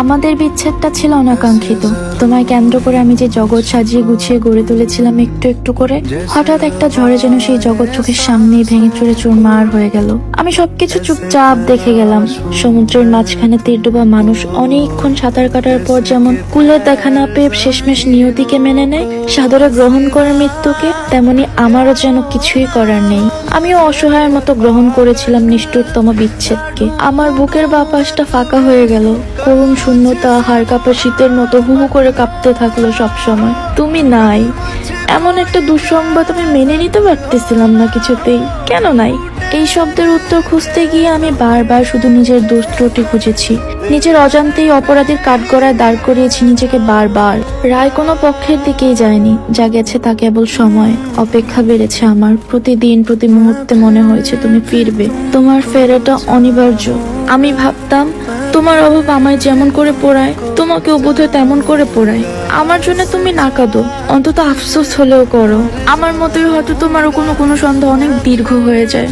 আমাদের বিচ্ছেদটা ছিল অনাকাঙ্ক্ষিত। তোমায় কেন্দ্র করে আমি যে জগৎ সাজিয়ে গুছিয়ে গড়ে তুলেছিলাম একটু একটু করে, হঠাৎ একটা ঝড়ে যেন সেই জগৎ চোখের সামনেই ভেঙে চুরে চুরমার হয়ে গেল। আমি সবকিছু চুপচাপ দেখে গেলাম। সমুদ্রের মাঝখানে তীর ডোবা মানুষ অনেকক্ষণ সাঁতার কাটার পর যেমন কুলের দেখা না পেয়ে শেষমেশ নিয়তিকে মেনে নেয়, সাদরে গ্রহণ করে মৃত্যুকে, তেমনি আমারও যেন কিছুই করার নেই। আমিও অসহায়ের মতো গ্রহণ করেছিলাম নিষ্ঠুরতম বিচ্ছেদকে। আমার বুকের বাপাসটা ফাঁকা হয়ে গেল। করুণ শূন্যতা হাড় কাঁপা শীতের মতো হু হু করে কাঁপতে থাকলো সবসময়। তুমি নাই, এমন একটা দুঃসংবাদ আমি মেনে নিতে পারতেছিলাম না কিছুতেই। কেন নাই? এই শব্দের উত্তর খুঁজতে গিয়ে আমি বারবার শুধু নিজের দোষ ত্রুটি খুঁজেছি। নিজের অজান্তেই অপরাধীর কাঠগড়ায় দাঁড় করিয়েছি নিজেকে বারবার। রায় কোনো পক্ষের দিকেই যায়নি, যা গেছে তা কেবল সময়। অপেক্ষা বেড়েছে আমার। প্রতিদিন প্রতি মুহূর্তে মনে হয়েছে তুমি ফিরবে। তোমার ফেরাটা অনিবার্য। আমি ভাবতাম তোমার অভাব আমায় যেমন করে পোড়ায়, তোমাকেও বোধহয় তেমন করে পোড়ায়। আমার জন্য তুমি না কাঁদো, অন্তত আফসোস হলেও করো। আমার মতোই হয়তো তোমারও কোনো কোনো সন্ধ্যা অনেক দীর্ঘ হয়ে যায়।